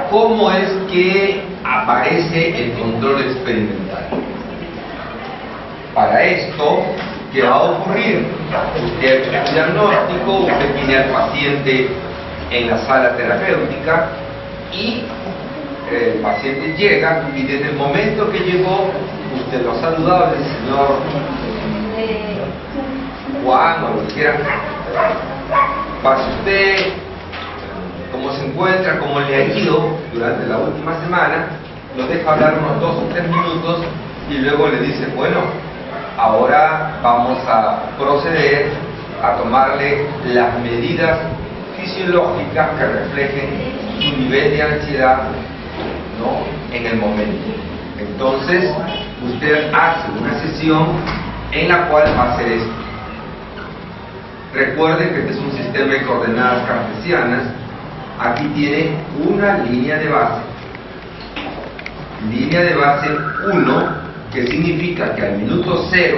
¿Cómo es que aparece el control experimental? Para esto, ¿qué va a ocurrir? Usted hace un diagnóstico, usted tiene al paciente en la sala terapéutica y el paciente llega y desde el momento que llegó, usted lo ha saludado, el señor Juan o lo que quiera, pase usted, cómo se encuentra, cómo le ha ido durante la última semana, lo deja hablar unos 2 o 3 minutos y luego le dice, bueno, ahora vamos a proceder a tomarle las medidas fisiológicas que reflejen su nivel de ansiedad, ¿no?, en el momento. Entonces, usted hace una sesión en la cual va a hacer esto. Recuerden que este es un sistema de coordenadas cartesianas. Aquí tiene una línea de base. Línea de base 1, que significa que al minuto 0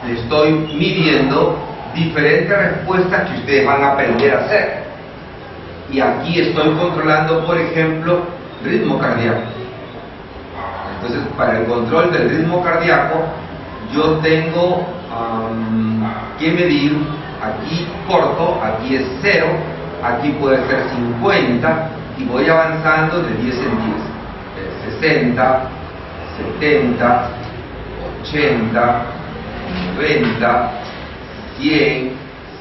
le estoy midiendo diferentes respuestas que ustedes van a aprender a hacer. Y aquí estoy controlando, por ejemplo, ritmo cardíaco. Entonces, para el control del ritmo cardíaco, yo tengo que medir, aquí corto, aquí es 0, aquí puede ser 50, y voy avanzando de 10 en 10. 60, 70, 80, 90, 100,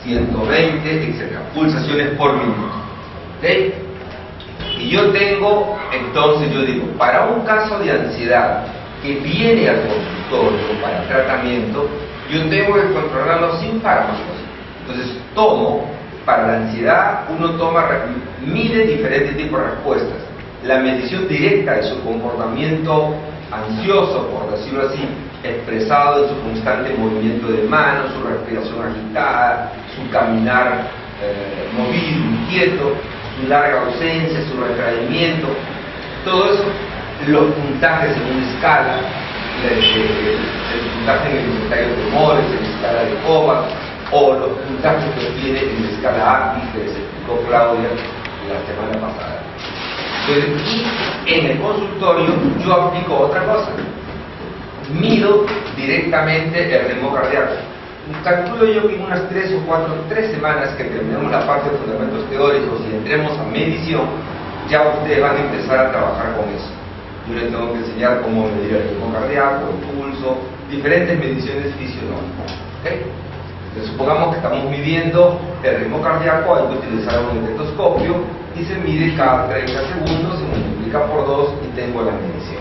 120, etc. Pulsaciones por minuto. ¿Okay? Y yo tengo, entonces yo digo, para un caso de ansiedad que viene al consultorio para tratamiento, yo tengo que controlarlo sin fármacos. Entonces tomo, para la ansiedad, uno mide diferentes tipos de respuestas. La medición directa de su comportamiento ansioso, por decirlo así, expresado en su constante movimiento de manos, su respiración agitada, su caminar movido, inquieto, su larga ausencia, su retraimiento, todo eso, los puntajes en una escala, el puntaje en el inventario de humores, en la escala de Coba, o los puntajes que tiene en la escala API, que les explicó Claudia la semana pasada. Entonces, y en el consultorio yo aplico otra cosa. Mido directamente el ritmo cardíaco. Calculo yo que en unas 3 semanas que terminemos la parte de fundamentos teóricos y entremos a medición, ya ustedes van a empezar a trabajar con eso. Yo les tengo que enseñar cómo medir el ritmo cardíaco, el pulso, diferentes mediciones fisiológicas. ¿Okay? Entonces, supongamos que estamos midiendo el ritmo cardíaco, hay que utilizar un estetoscopio y se mide cada 30 segundos, se multiplica por 2 y tengo la medición.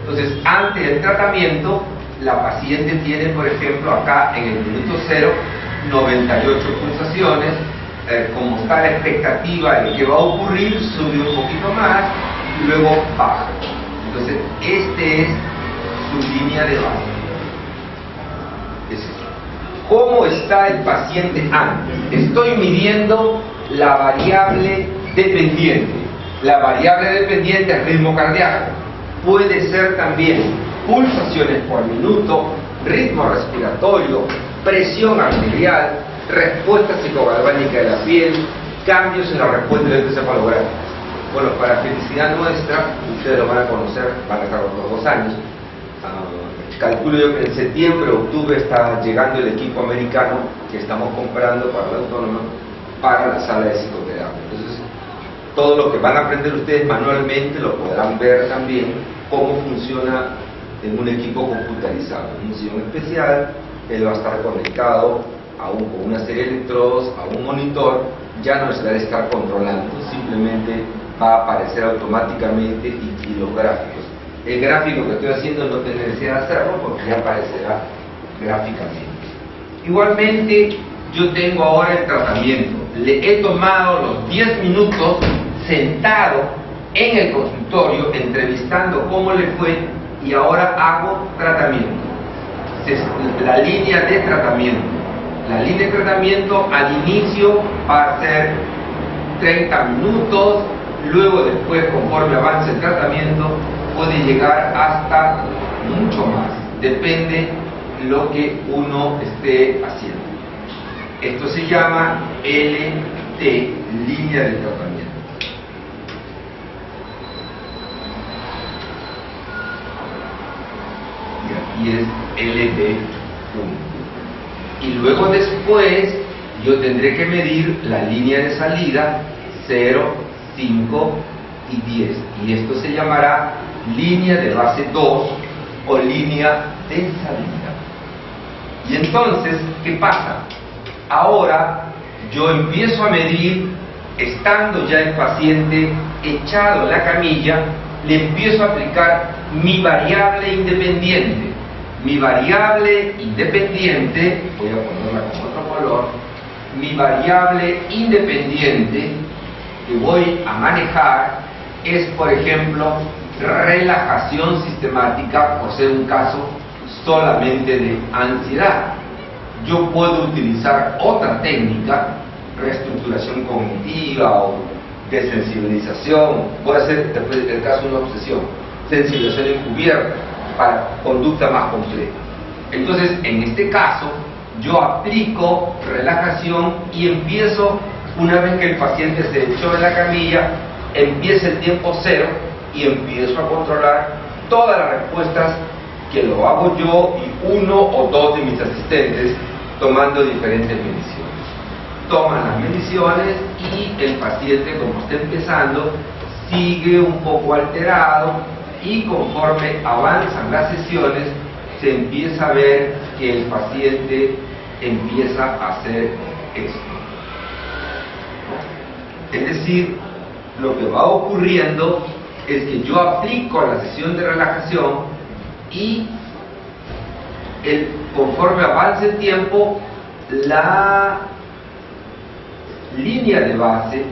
Entonces, antes del tratamiento, la paciente tiene, por ejemplo, acá en el minuto 0, 98 pulsaciones. Como está la expectativa de que va a ocurrir, sube un poquito más y luego baja. Entonces, este es su línea de base. Es eso. ¿Cómo está el paciente antes? Estoy midiendo la variable dependiente. La variable dependiente es ritmo cardíaco. Puede ser también pulsaciones por minuto, ritmo respiratorio, presión arterial, respuesta psicogalvánica de la piel, cambios en la respuesta electroencefalográfica. Bueno, para felicidad nuestra, ustedes lo van a conocer, van a estar los 2 años. Calculo yo que en septiembre o octubre está llegando el equipo americano que estamos comprando para la autónoma para la sala de psicoterapia. Entonces, todo lo que van a aprender ustedes manualmente lo podrán ver también cómo funciona en un equipo computarizado, un sillón especial. Él va a estar conectado con una serie de electrodos a un monitor, ya no necesitará estar controlando, simplemente va a aparecer automáticamente y los gráficos. El gráfico que estoy haciendo no tiene necesidad de hacerlo porque ya aparecerá gráficamente. Igualmente, yo tengo ahora el tratamiento. Le he tomado los 10 minutos sentado en el consultorio, entrevistando cómo le fue, y ahora hago tratamiento. La línea de tratamiento. La línea de tratamiento al inicio va a ser 30 minutos, luego después, conforme avance el tratamiento, puede llegar hasta mucho más. Depende lo que uno esté haciendo. Esto se llama LT, línea de tratamiento. y es LB1. Y luego después yo tendré que medir la línea de salida 0, 5 y 10. Y esto se llamará línea de base 2 o línea de salida. Y entonces, ¿qué pasa? Ahora yo empiezo a medir, estando ya el paciente echado en la camilla, le empiezo a aplicar mi variable independiente. Mi variable independiente, voy a ponerla con otro color, mi variable independiente que voy a manejar es, por ejemplo, relajación sistemática, por ser un caso solamente de ansiedad. Yo puedo utilizar otra técnica, reestructuración cognitiva o desensibilización, puede ser después del caso una obsesión, sensibilización encubierta para conducta más completa. Entonces, en este caso, yo aplico relajación y empiezo, una vez que el paciente se echó en la camilla, empieza el tiempo cero y empiezo a controlar todas las respuestas, que lo hago yo y uno o dos de mis asistentes tomando diferentes mediciones. Toman las mediciones y el paciente, como está empezando, sigue un poco alterado, y conforme avanzan las sesiones se empieza a ver que el paciente empieza a hacer esto. Es decir, lo que va ocurriendo es que yo aplico la sesión de relajación y conforme avance el tiempo, la línea de base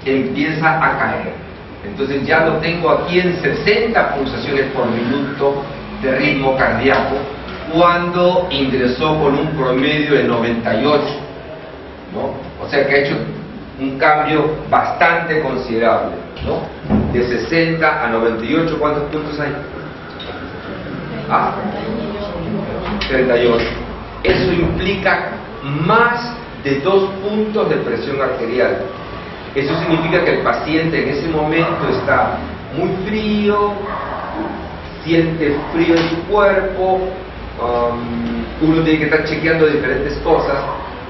empieza a caer. Entonces ya lo tengo aquí en 60 pulsaciones por minuto de ritmo cardíaco, cuando ingresó con un promedio de 98, ¿no? O sea que ha hecho un cambio bastante considerable, ¿no? De 60 a 98, ¿cuántos puntos hay? 38. Eso implica más de 2 puntos de presión arterial. Eso significa que el paciente en ese momento está muy frío, siente frío en su cuerpo, uno tiene que estar chequeando diferentes cosas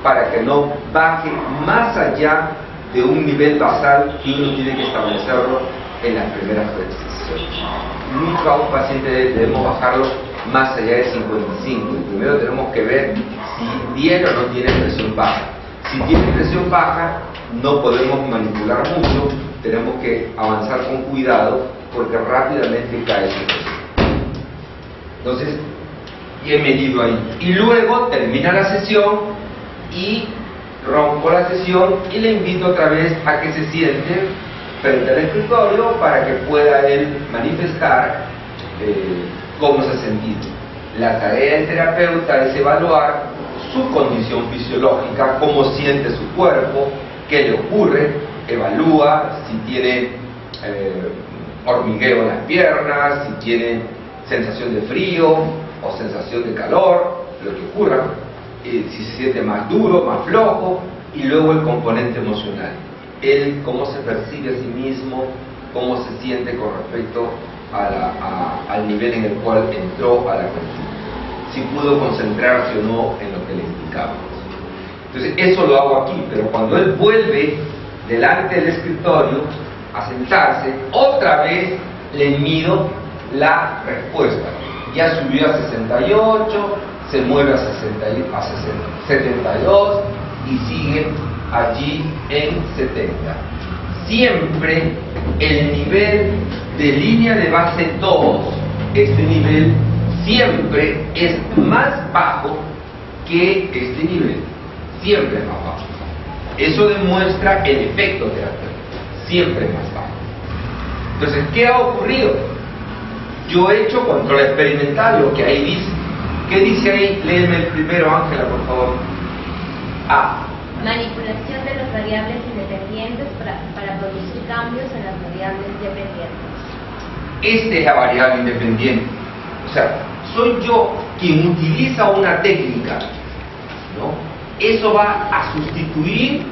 para que no baje más allá de un nivel basal que uno tiene que establecerlo en las primeras sesiones. Nunca a un paciente debemos bajarlo más allá de 55. Primero tenemos que ver si tiene o no tiene presión baja. Si tiene presión baja, no podemos manipular mucho, tenemos que avanzar con cuidado porque rápidamente cae su presión. Entonces, he medido ahí. Y luego termina la sesión y rompo la sesión y le invito otra vez a que se siente frente al escritorio para que pueda él manifestar cómo se ha sentido. La tarea del terapeuta es evaluar su condición fisiológica, cómo siente su cuerpo, qué le ocurre, evalúa si tiene hormigueo en las piernas, si tiene sensación de frío o sensación de calor, lo que ocurra, si se siente más duro, más flojo, y luego el componente emocional. Él cómo se percibe a sí mismo, cómo se siente con respecto al nivel en el cual entró a la consulta, si pudo concentrarse o no en lo que le indicábamos. Entonces eso lo hago aquí, pero cuando él vuelve delante del escritorio a sentarse, otra vez le mido la respuesta. Ya subió a 68, se mueve a 72 y sigue allí en 70. Siempre el nivel de línea de base 2, este nivel siempre es más bajo que este nivel, siempre es más bajo. Eso demuestra el efecto terapéutico, siempre es más bajo. Entonces, ¿qué ha ocurrido? Yo he hecho control experimental, lo que ahí dice. ¿Qué dice ahí? Léeme el primero, Ángela, por favor. A. Manipulación de las variables independientes para producir cambios en las variables dependientes. Esta es la variable independiente. O sea, soy yo quien utiliza una técnica, ¿no? Eso va a sustituir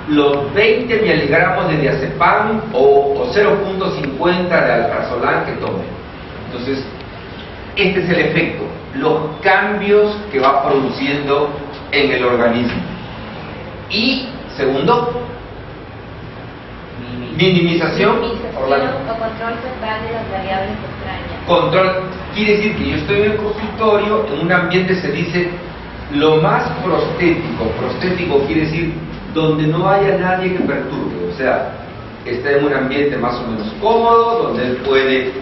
los 20 miligramos de diazepam o 0.50 de alprazolam que tome. Entonces, este es el efecto. los cambios que va produciendo en el organismo. Y segundo, minimización o control total de las variables extrañas. Control quiere decir que yo estoy en el consultorio, en un ambiente se dice lo más prostético. Prostético quiere decir donde no haya nadie que perturbe, o sea, está en un ambiente más o menos cómodo, donde él puede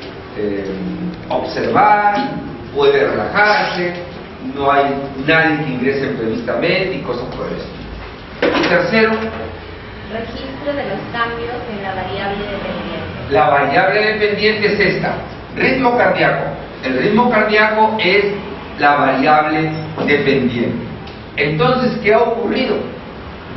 observar, puede relajarse, no hay nadie que ingrese imprevistamente y cosas por eso. Y tercero, registro de los cambios en la variable dependiente. la variable dependiente es esta, ritmo cardíaco. El ritmo cardíaco es la variable dependiente. Entonces, ¿qué ha ocurrido?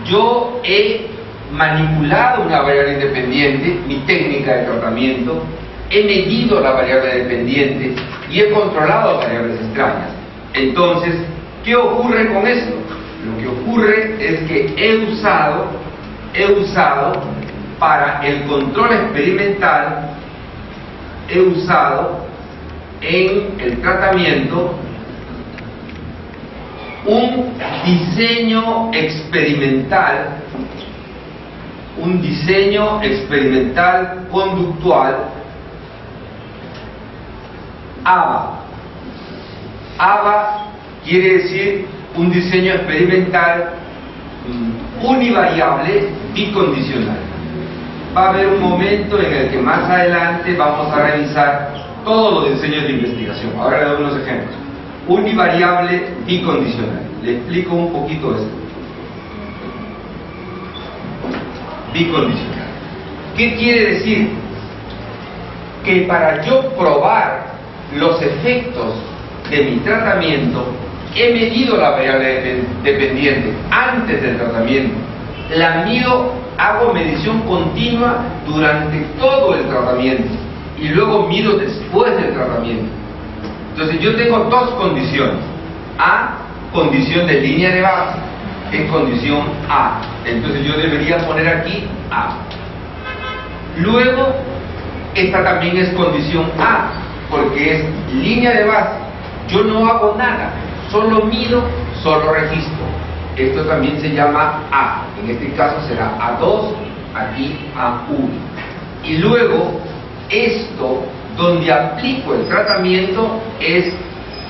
Yo he manipulado una variable independiente, mi técnica de tratamiento, he medido la variable dependiente y he controlado variables extrañas. Entonces, ¿qué ocurre con esto? Lo que ocurre es que he usado para el control experimental, he usado en el tratamiento un diseño experimental conductual ABA. ABA quiere decir un diseño experimental univariable bicondicional. Va a haber un momento en el que más adelante vamos a revisar todos los diseños de investigación. Ahora le doy unos ejemplos. Univariable bicondicional. Le explico un poquito esto. Bicondicional. ¿Qué quiere decir? Que para yo probar los efectos de mi tratamiento, he medido la variable dependiente antes del tratamiento, la mido, hago medición continua durante todo el tratamiento y luego mido después del tratamiento. Entonces yo tengo dos condiciones. A, condición de línea de base, en condición A. Entonces yo debería poner aquí A. Luego, esta también es condición A, porque es línea de base. Yo no hago nada, solo mido, solo registro. Esto también se llama A. En este caso será A2, aquí A1. Y luego, esto, donde aplico el tratamiento, es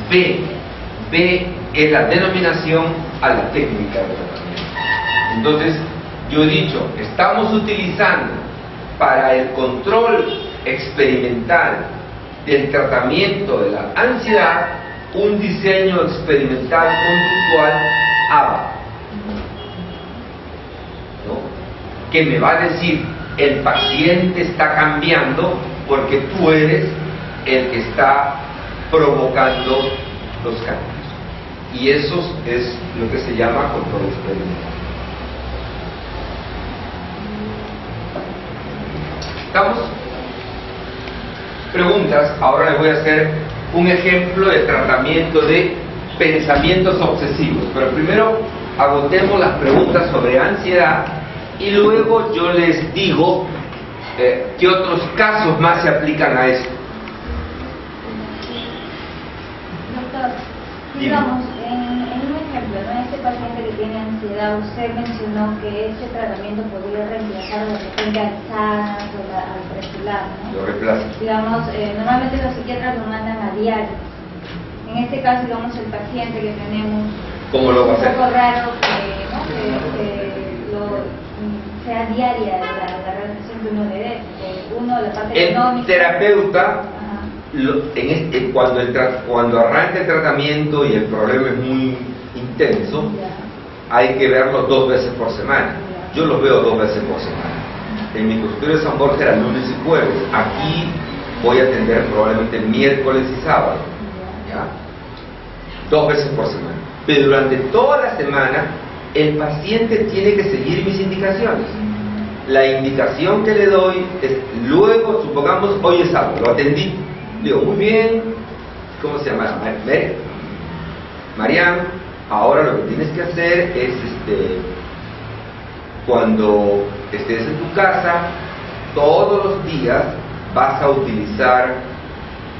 B. B es la denominación a la técnica de tratamiento. Entonces, yo he dicho, estamos utilizando para el control experimental del tratamiento de la ansiedad un diseño experimental conductual ABA, ¿no? Que me va a decir, el paciente está cambiando porque tú eres el que está provocando los cambios. Y eso es lo que se llama control experimental. ¿Estamos? Preguntas. Ahora les voy a hacer un ejemplo de tratamiento de pensamientos obsesivos. Pero primero agotemos las preguntas sobre ansiedad y luego yo les digo qué otros casos más se aplican a esto. Doctor, digamos, en un ejemplo, ¿no? Este paciente que tiene ansiedad, usted mencionó que ese tratamiento podría reemplazar de repente al SANS o al Presular, ¿no? Lo reemplazo. Digamos, normalmente los psiquiatras lo mandan a diario. En este caso, digamos, el paciente que tenemos, ¿Cómo lo va a es hacer? un poco raro ¿no? sea diaria la relación que uno le dé. Uno, la parte El económica. terapeuta, Ajá. cuando arranca el tratamiento y el problema es muy intenso, Ya. hay que verlos 2 veces por semana. Yo los veo 2 veces por semana. En mi consultorio de San Borja era lunes y jueves. Aquí voy a atender probablemente miércoles y sábado. ¿Ya? 2 veces por semana. Pero durante toda la semana el paciente tiene que seguir mis indicaciones. La indicación que le doy es, luego, supongamos, hoy es sábado, lo atendí. Digo, muy bien, ¿cómo se llama? Marian, ahora lo que tienes que hacer es, cuando estés en tu casa, todos los días vas a utilizar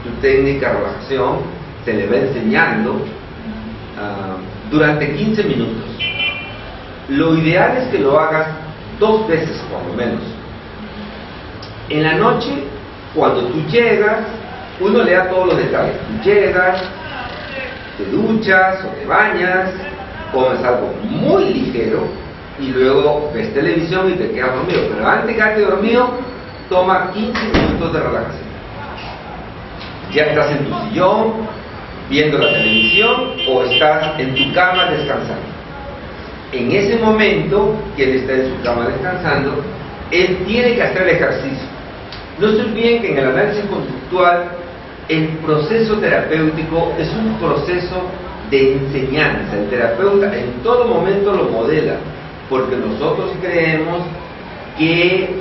tu técnica de relajación se le va enseñando durante 15 minutos. Lo ideal es que lo hagas 2 veces por lo menos. En la noche, cuando tú llegas, uno le da todos los detalles. Tú llegas, te duchas o te bañas, comes algo muy ligero y luego ves televisión y te quedas dormido. Pero antes de quedarte dormido, toma 15 minutos de relajación. Ya estás en tu sillón, viendo la televisión, o estás en tu cama descansando. En ese momento que él está en su cama descansando, él tiene que hacer el ejercicio. No se olviden que en el análisis conductual el proceso terapéutico es un proceso de enseñanza. El terapeuta en todo momento lo modela, porque nosotros creemos que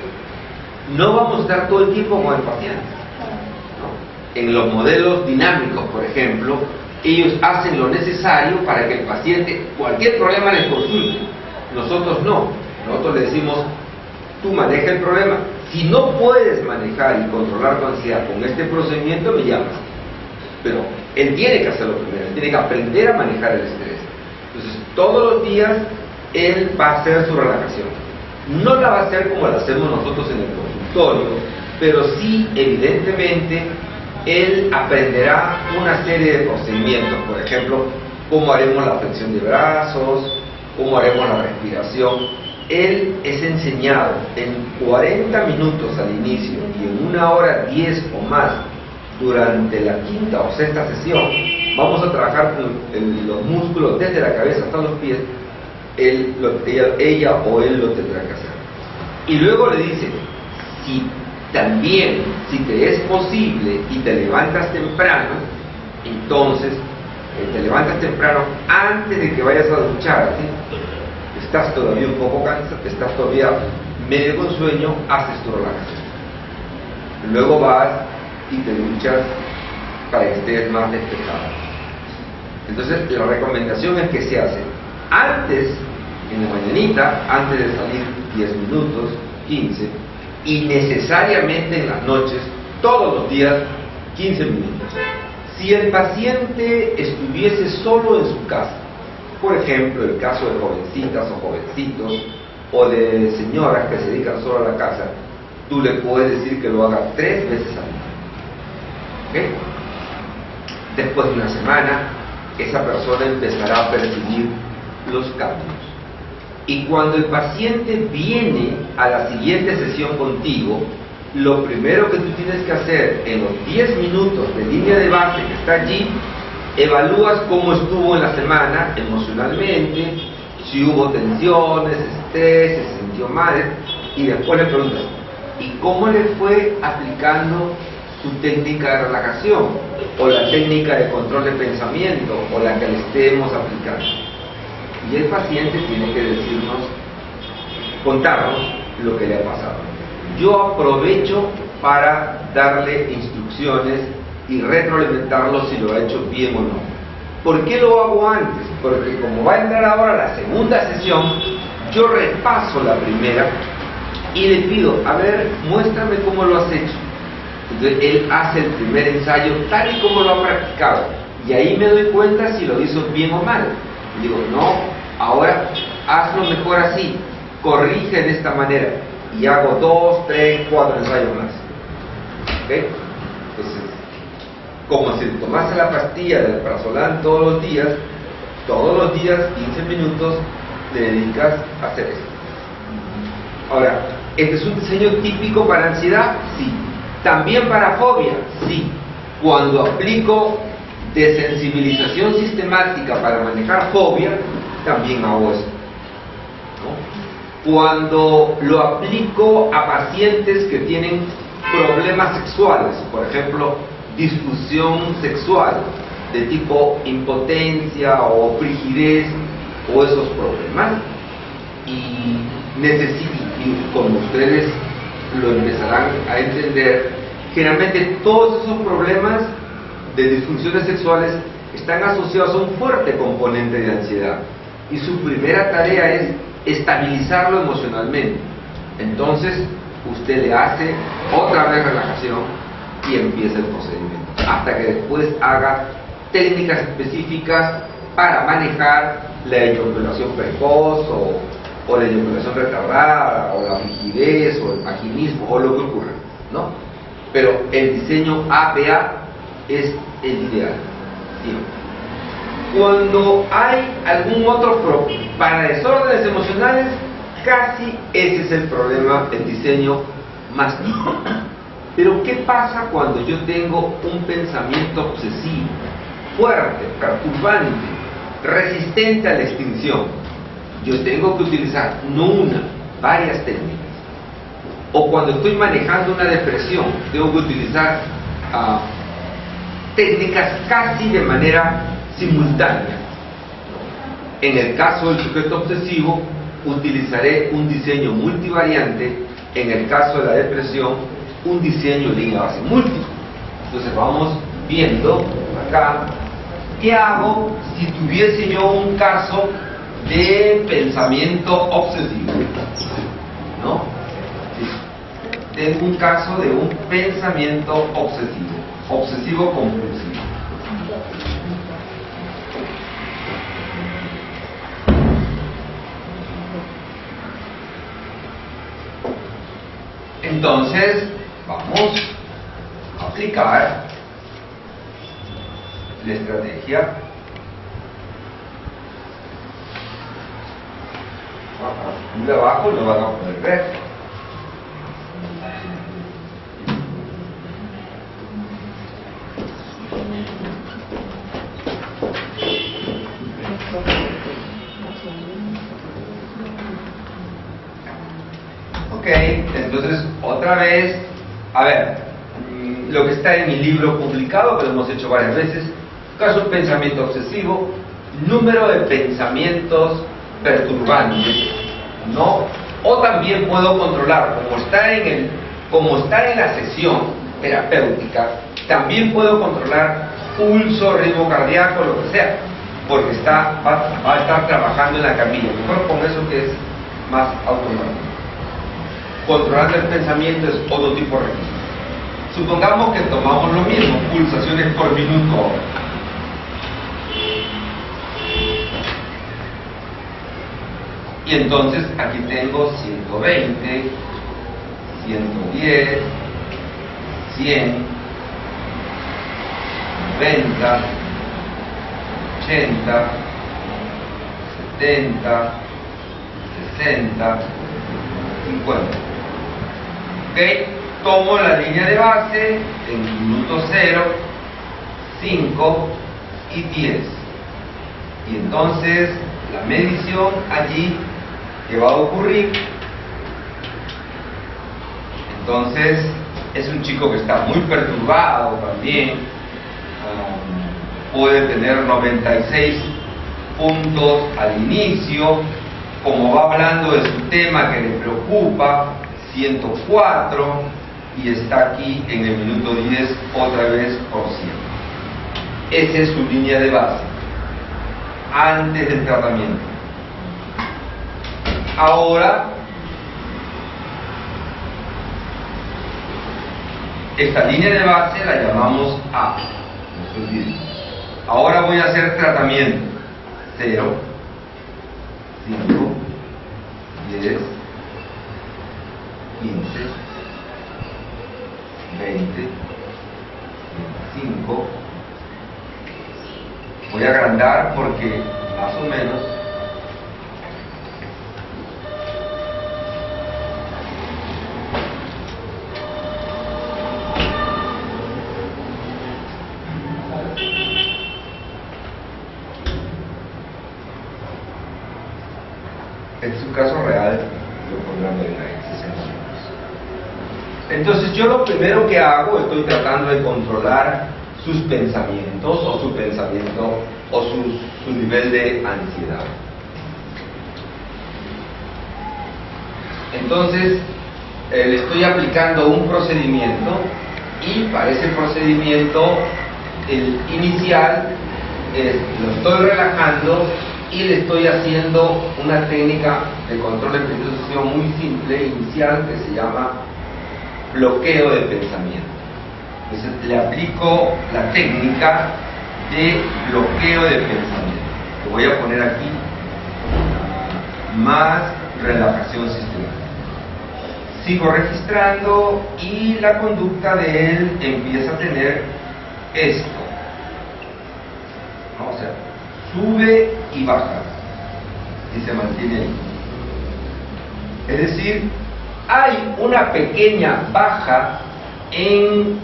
no vamos a estar todo el tiempo con el paciente, ¿no? En los modelos dinámicos, por ejemplo, ellos hacen lo necesario para que el paciente, cualquier problema les consulte. Nosotros no. Nosotros le decimos, tú maneja el problema. Si no puedes manejar y controlar tu ansiedad con este procedimiento, me llamas. Pero él tiene que hacerlo primero, él tiene que aprender a manejar el estrés. Entonces, todos los días, él va a hacer su relajación. No la va a hacer como la hacemos nosotros en el consultorio, pero sí, evidentemente, él aprenderá una serie de procedimientos. Por ejemplo, cómo haremos la flexión de brazos, cómo haremos la respiración. Él es enseñado en 40 minutos al inicio y en 1 hora 10 o más durante la 5ª o 6ª sesión. Vamos a trabajar con los músculos desde la cabeza hasta los pies. Ella o él lo tendrá que hacer. Y luego le dice, si te es posible y te levantas temprano, entonces te levantas temprano antes de que vayas a ducharte, estás todavía un poco cansado, estás todavía medio con sueño, haces tu relajación. Luego vas y te duchas para que estés más despejado. Entonces la recomendación es que se hace antes, en la mañanita, antes de salir 10 minutos, 15, y necesariamente en las noches, todos los días, 15 minutos. Si el paciente estuviese solo en su casa, por ejemplo, el caso de jovencitas o jovencitos, o de señoras que se dedican solo a la casa, tú le puedes decir que lo haga 3 veces al día. ¿Okay? Después de una semana, esa persona empezará a percibir los cambios. Y cuando el paciente viene a la siguiente sesión contigo, lo primero que tú tienes que hacer en los 10 minutos de línea de base que está allí, evalúas cómo estuvo en la semana emocionalmente, si hubo tensiones, estrés, se sintió mal, y después le preguntas, ¿y cómo le fue aplicando su técnica de relajación? O la técnica de control de pensamiento, o la que le estemos aplicando. Y el paciente tiene que decirnos, contarnos lo que le ha pasado. Yo aprovecho para darle instrucciones y retroalimentarlo si lo ha hecho bien o no. ¿Por qué lo hago antes? Porque como va a entrar ahora la segunda sesión, yo repaso la primera y le pido, a ver, muéstrame cómo lo has hecho. Entonces él hace el primer ensayo tal y como lo ha practicado, y ahí me doy cuenta si lo hizo bien o mal. Y digo, no, ahora hazlo mejor así, corrige de esta manera, y hago 2, 3, 4 ensayos más. ¿Ok? Entonces, como si tomase la pastilla del Prazolam todos los días, 15 minutos le dedicas a hacer esto. Ahora, ¿este es un diseño típico para ansiedad? Sí. ¿También para fobia? Sí. Cuando aplico desensibilización sistemática para manejar fobia, también hago eso, ¿no? Cuando lo aplico a pacientes que tienen problemas sexuales, por ejemplo, disfunción sexual de tipo impotencia o frigidez o esos problemas, y como ustedes lo empezarán a entender, generalmente todos esos problemas de disfunciones sexuales están asociados a un fuerte componente de ansiedad, y su primera tarea es estabilizarlo emocionalmente. Entonces usted le hace otra vez relajación y empieza el procedimiento, hasta que después haga técnicas específicas para manejar la eyaculación precoz o la eyaculación retardada o la rigidez o el vaginismo o lo que ocurra, ¿no? Pero el diseño ABA es el ideal, ¿sí? Cuando hay algún otro problema para desórdenes emocionales, casi ese es el problema, el diseño más típico. Pero ¿qué pasa cuando yo tengo un pensamiento obsesivo, fuerte, perturbante, resistente a la extinción? Yo tengo que utilizar no una, varias técnicas. O cuando estoy manejando una depresión, tengo que utilizar técnicas casi de manera simultánea. En el caso del sujeto obsesivo, utilizaré un diseño multivariante. En el caso de la depresión, un diseño de línea base múltiple. Entonces vamos viendo acá qué hago si tuviese yo un caso de pensamiento obsesivo, ¿no? Tengo un caso de un pensamiento obsesivo compulsivo. Entonces vamos a aplicar la estrategia. De abajo lo van a poder ver. Ok, entonces otra vez, a ver, lo que está en mi libro publicado, que lo hemos hecho varias veces, caso de pensamiento obsesivo, número de pensamientos perturbantes, ¿no? O también puedo controlar, como está en la sesión terapéutica, también puedo controlar pulso, ritmo cardíaco, lo que sea, porque va a estar trabajando en la camilla. Mejor con eso que es más automático. Controlando el pensamiento es otro tipo de registro. Supongamos que tomamos lo mismo, pulsaciones por minuto. Y entonces aquí tengo 120, 110, 100, 90, 80, 70, 60, 50. Ok, tomo la línea de base en minuto 0, 5 y 10. Y entonces la medición allí que va a ocurrir, entonces es un chico que está muy perturbado también, puede tener 96 puntos al inicio, como va hablando de su tema que le preocupa, 104, y está aquí en el minuto 10 otra vez por 100. Esa es su línea de base antes del tratamiento. Ahora, esta línea de base la llamamos A. Ahora voy a hacer tratamiento. 0, 5, 10, 15, 20, 25. Voy a agrandar porque más o menos en su caso real lo pondrán en la 60 minutos. Entonces yo lo primero que hago, estoy tratando de controlar sus pensamientos o su pensamiento o su nivel de ansiedad. Entonces le estoy aplicando un procedimiento y para ese procedimiento el inicial lo estoy relajando y le estoy haciendo una técnica de control de pensamiento muy simple inicial que se llama bloqueo de pensamiento. Entonces le aplico la técnica de bloqueo de pensamiento. Lo voy a poner aquí, más relajación sistemática. Sigo registrando y la conducta de él empieza a tener esto. O sea, sube y baja y se mantiene ahí. Es decir, hay una pequeña baja en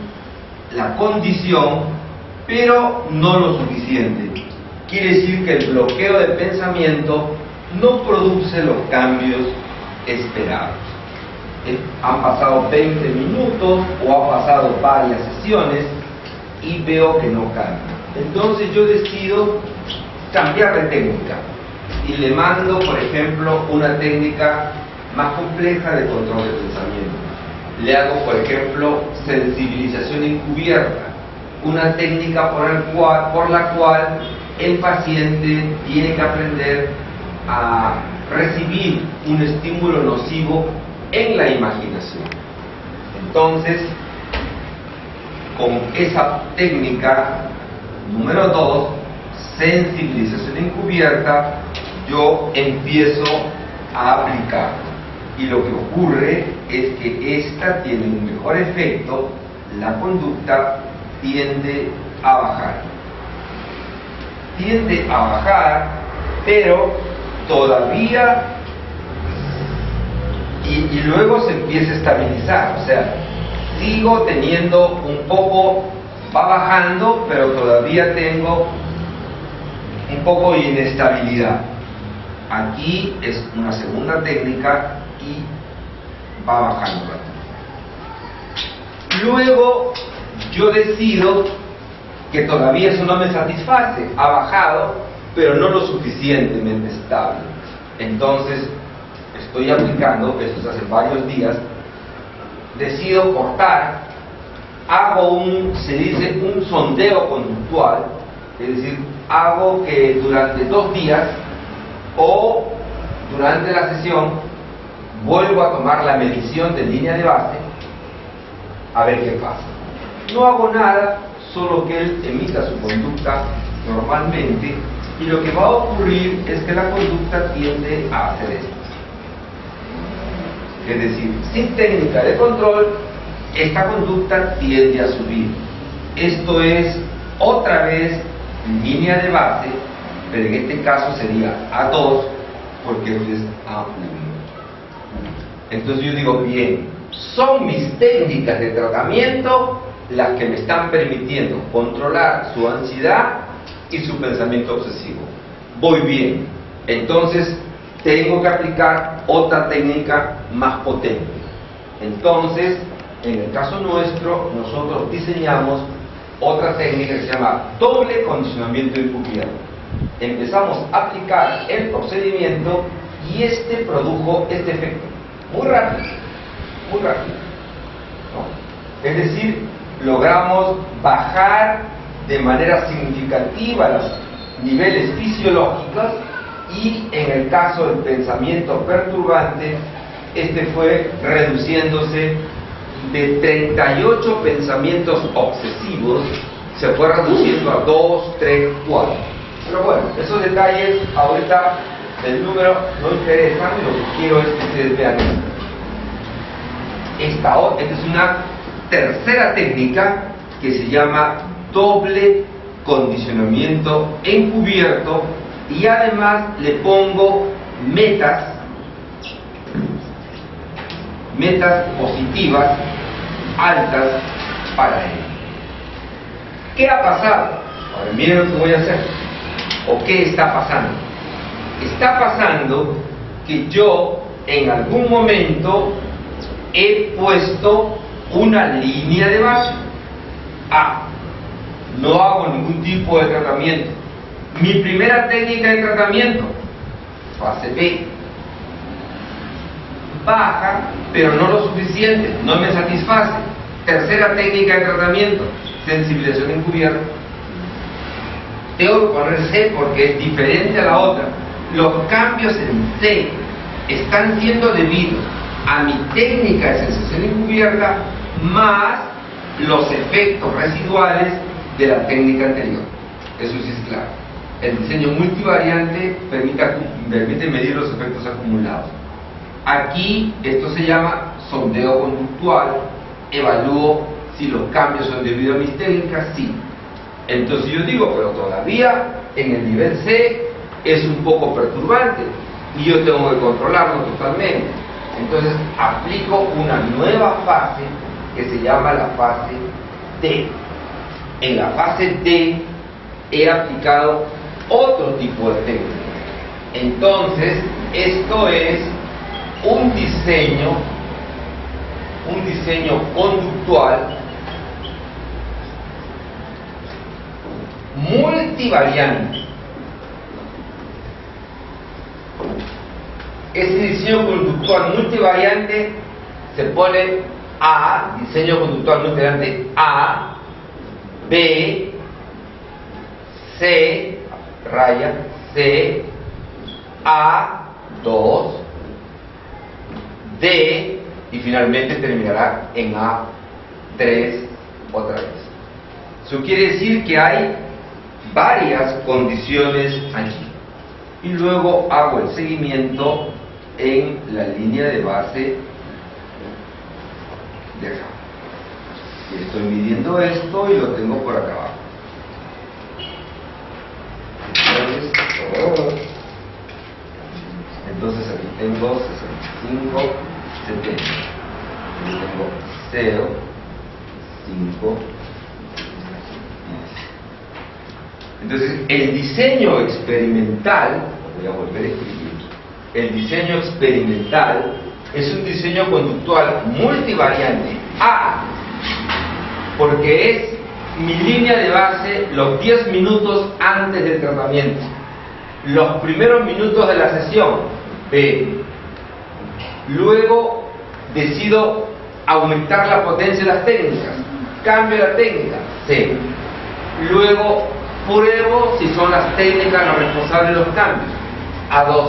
la condición, pero no lo suficiente. Quiere decir que el bloqueo de pensamiento no produce los cambios esperados. Han pasado 20 minutos o ha pasado varias sesiones y veo que no cambia. Entonces yo decido cambiar de técnica y le mando, por ejemplo, una técnica más compleja de control de pensamiento. Le hago, por ejemplo, sensibilización encubierta, una técnica por la cual el paciente tiene que aprender a recibir un estímulo nocivo en la imaginación. Entonces, con esa técnica número 2, sensibilización encubierta, yo empiezo a aplicar. Y lo que ocurre es que esta tiene un mejor efecto, la conducta tiende a bajar. Tiende a bajar, pero todavía, y luego se empieza a estabilizar. O sea, sigo teniendo un poco, va bajando, pero todavía tengo un poco de inestabilidad. Aquí es una segunda técnica y va bajando. Luego yo decido que todavía eso no me satisface, ha bajado, pero no lo suficientemente estable. Entonces estoy aplicando, esto hace varios días, decido cortar, hago se dice un sondeo conductual, es decir, hago que durante 2 días o durante la sesión vuelvo a tomar la medición de línea de base a ver qué pasa. No hago nada, solo que él emita su conducta normalmente, y lo que va a ocurrir es que la conducta tiende a hacer esto. Es decir, sin técnica de control, esta conducta tiende a subir. Esto es otra vez línea de base, pero en este caso sería A2, porque esto es A1. Entonces yo digo, bien, son mis técnicas de tratamiento las que me están permitiendo controlar su ansiedad y su pensamiento obsesivo. Voy bien. Entonces tengo que aplicar otra técnica más potente. Entonces, en el caso nuestro, nosotros diseñamos otra técnica que se llama doble condicionamiento encubierto. Empezamos a aplicar el procedimiento y este produjo este efecto. Muy rápido, ¿no? Es decir, logramos bajar de manera significativa los niveles fisiológicos, y en el caso del pensamiento perturbante, este fue reduciéndose de 38 pensamientos obsesivos, se fue reduciendo a 2, 3, 4. Pero bueno, esos detalles ahorita del número no interesan, lo que quiero es que ustedes vean esto. Esta es una tercera técnica que se llama doble condicionamiento encubierto, y además le pongo metas positivas altas para él. ¿Qué ha pasado? Ahora miren lo que voy a hacer. ¿O qué está pasando? Está pasando que yo en algún momento he puesto una línea de base. No hago ningún tipo de tratamiento. Mi primera técnica de tratamiento, fase B, baja, pero no lo suficiente, no me satisface. Tercera técnica de tratamiento, sensibilización encubierta. Tengo que poner C porque es diferente a la otra. Los cambios en C están siendo debidos a mi técnica de sensibilización encubierta más los efectos residuales de la técnica anterior. eso sí es claro. El diseño multivariante permite medir los efectos acumulados. Aquí esto se llama sondeo conductual, evalúo si los cambios son debido a mis técnicas, sí. Entonces yo digo, pero todavía en el nivel C es un poco perturbante y yo tengo que controlarlo totalmente. Entonces aplico una nueva fase que se llama la fase D. En la fase D he aplicado otro tipo de técnica. Entonces esto es un diseño conductual multivariante. Ese diseño conductual multivariante se pone A, diseño conductual multivariante A, B, C, raya, C, A, 2, D, y finalmente terminará en A3 otra vez. Eso quiere decir que hay varias condiciones aquí. Y luego hago el seguimiento en la línea de base de acá. Y estoy midiendo esto y lo tengo por acá abajo. Entonces aquí tengo 65, 70. Aquí tengo 0, 5. Entonces, el diseño experimental, voy a volver a escribir, el diseño experimental es un diseño conductual multivariante A, porque es mi línea de base los 10 minutos antes del tratamiento, los primeros minutos de la sesión, B. Luego decido aumentar la potencia de las técnicas, cambio la técnica, C. Luego pruebo si son las técnicas las responsables de los cambios, A2.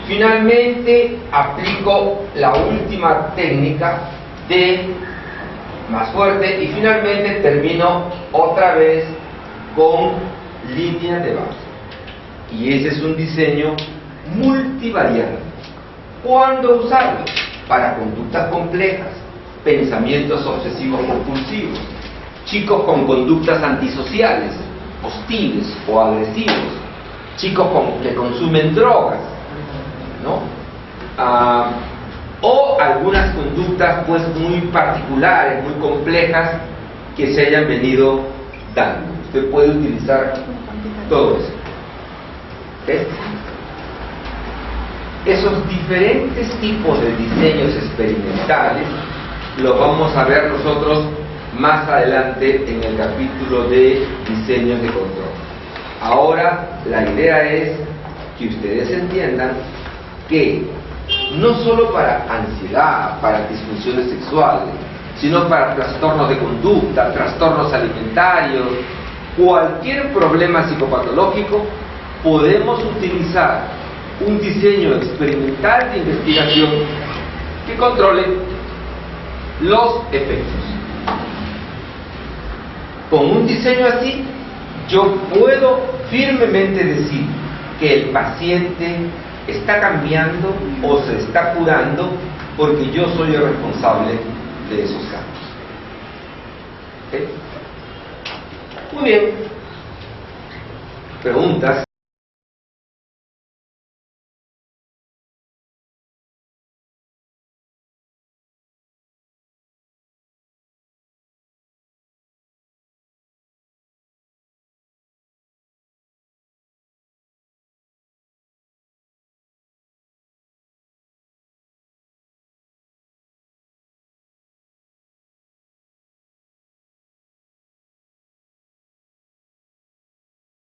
Finalmente aplico la última técnica, D, más fuerte, y finalmente termino otra vez con líneas de base. Y ese es un diseño multivariante. ¿Cuándo usarlo? Para conductas complejas, pensamientos obsesivos compulsivos, chicos con conductas antisociales, hostiles o agresivos, chicos que consumen drogas, ¿no? O algunas conductas pues muy particulares, muy complejas que se hayan venido dando. Usted puede utilizar todo eso. ¿Okay? Esos diferentes tipos de diseños experimentales los vamos a ver nosotros más adelante en el capítulo de diseños de control. Ahora la idea es que ustedes entiendan que no solo para ansiedad, para disfunciones sexuales, sino para trastornos de conducta, trastornos alimentarios, cualquier problema psicopatológico, podemos utilizar un diseño experimental de investigación que controle los efectos. Con un diseño así, yo puedo firmemente decir que el paciente está cambiando o se está curando porque yo soy el responsable de esos cambios. ¿Okay? Muy bien. Preguntas.